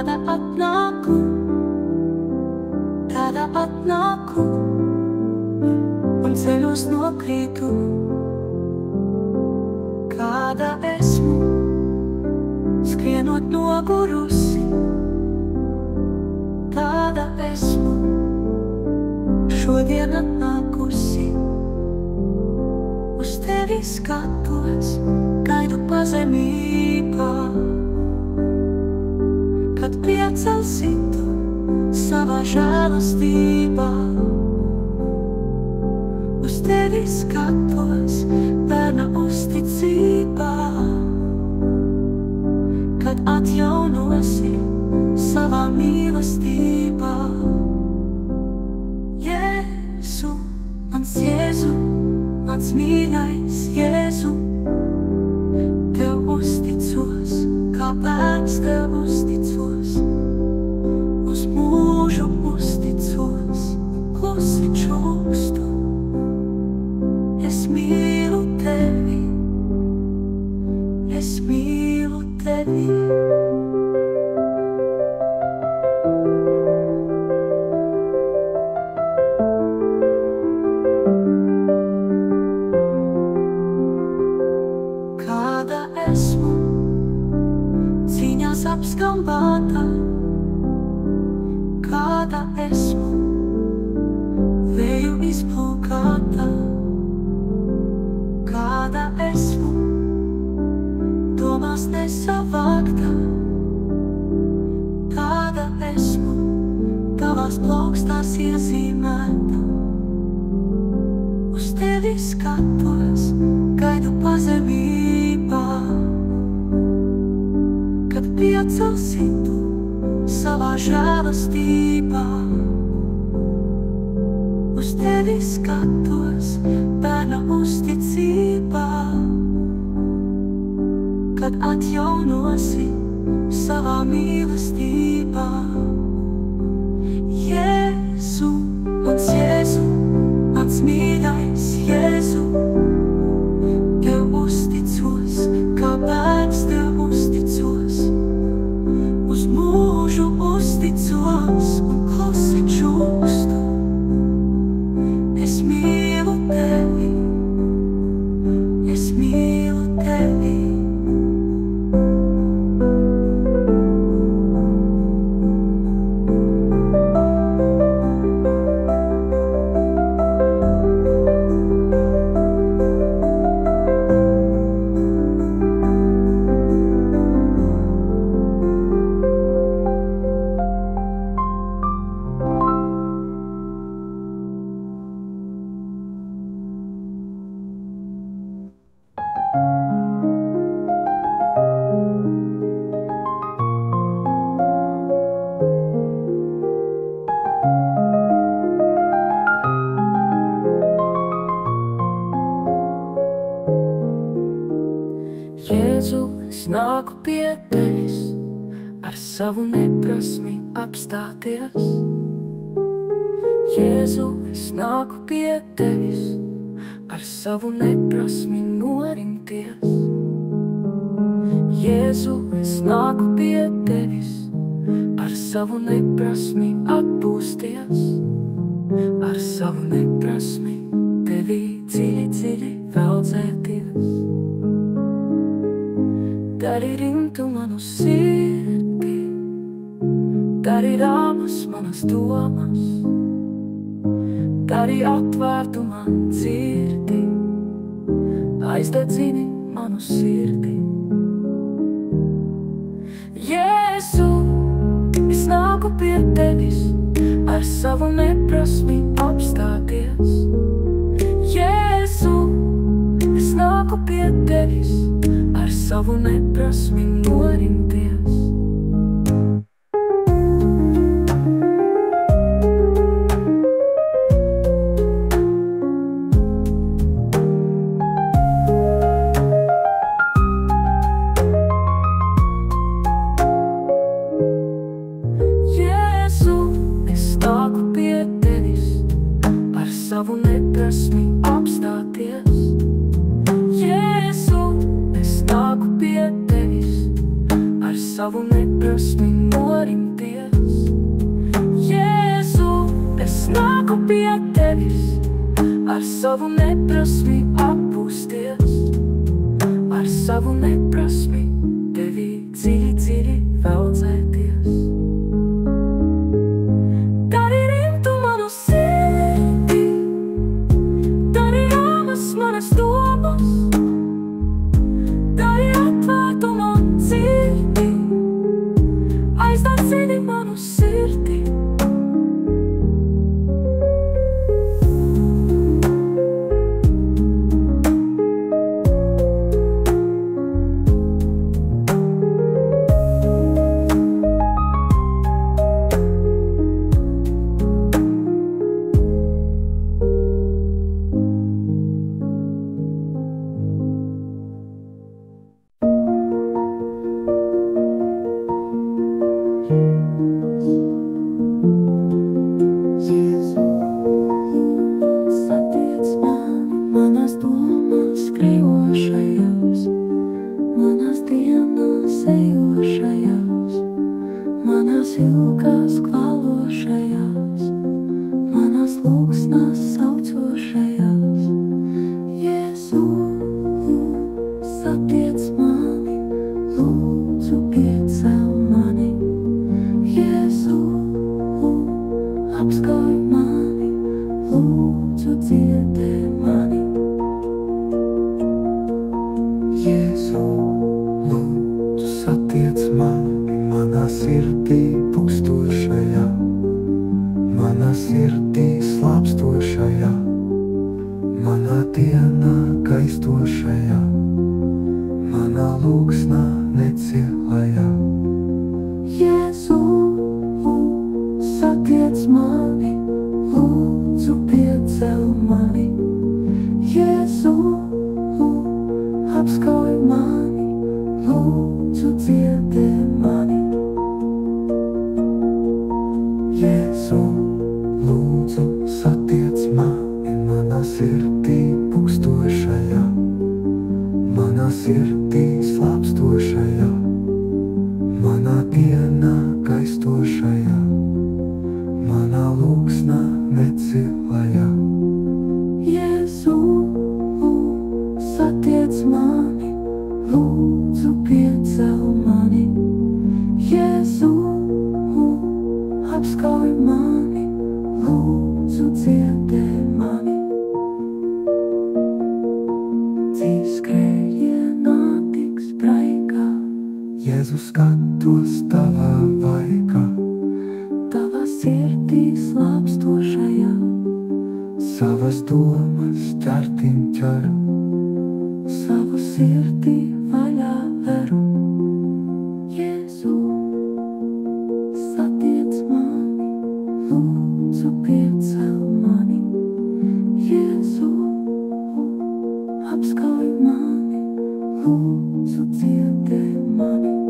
Kāda atnāku un ceļos nokrītu. Kāda esmu, skrienot nogurusi. Tāda esmu, šodien atnākusi. Uz tevi skatos, gaidu pazemībā, kad piecelsi tu savā žēlastībā. Uz tevi skatos, bērna uzticībā, kad atjaunosi savā mīlestībā. Jēzu, mans Jēzu, mans mīļais Jēzu, tev uzticos, kā bērns tev uzticos. Uz mūžu uzticos, klusi čūkstu. Es mīlu tevi, es mīlu tevi. Kāda esmu, cīņās apskambāta. Kāda esmu, vēju izplūkāta. Kāda esmu, domās nesavākta. Tāda esmu, tavās plaukstās iezīmēta. Uz tevi skatos, gaidu pazemībā, kad piecelsi tu savā žēlastībā. Uz tevi skatos, bērna uzticībā, kad atjaunosi savā mīlestībā. Jēzu, mans Jēzu, mans mīļais Jēzu, tev uzticos, kā bērns tev uzticos. Uz mūžu uzticos un klusi čūkstu. Es mīlu tevi, es mīlu tevi. Jēzu, es nāku pie tevis, ar savu neprasmi apstāties. Jēzu, es nāku pie tevis, ar savu neprasmi norimties. Jēzu, es nāku pie tevis, ar savu neprasmi atpūsties. Ar savu neprasmi tevī dziļi, dziļi veldzēties. Dari rimtu manu sirdi, dari rāmas manas domas, dari atvērtu man dzirdi, aizdedzini manu sirdi. Jēzu, es nāku pie tevis, ar savu neprasmi apstāties. Jēzu, es nāku pie tevis, ar savu neprasmi norimties. Jēzu, es nāku pie tevis, ar savu neprasmi apstāties. Jēzu, es nāku pie tevis, ar savu neprasmi norimties. Jēzu, es nāku pie tevis, ar savu neprasmi atpūsties, ar savu neprasmi tevī dziļi, dziļi veldzēties. Dari rimtu manu sirdī, dari rāmas manas domas, dari atvērtu man dzirdi, aizdod dziļi manu sirdī. Satiec mani manas domas skriejošajās, manas dienās ejošajās, manas ilgās kvalošajās, manas lūgsnās saucošajās. Jēzu, satiec mani, lūdzu piecel mani. Jēzu, apskauj mani, lūdzu dziedē mani. Jēzu, lūdzu satiec mani manā sirdī pukstošajā, manā sirdī slāpstošajā, manā dienā kaistošajā, manā lūgsnā necilajā. Jēzu, satiec mani, lūdzu piecel mani. Jēzu, apskauj mani, lūdzu dziedē mani. Jēzu, lūdzu satiec mani manā sirdī pukstošajā, manā sirdī slāpstošajā, manā dienā kaistošajā, manā lūgsnā necilajā. Jēzu, satiec mani, lūdzu piecel mani. Jēzu, apskauj mani, lūdzu dziedē mani. Dzīves skrējienā tik spraigā, Jēzu, skatos tavā vaigā, tavā sirdī slāpstošajā, savas domas ķertim ķeru, savu sirdī vaļā veru. Jēzu, satiec mani, lūdzu piecel mani. Jēzu, apskauj mani, lūdzu dziedē mani.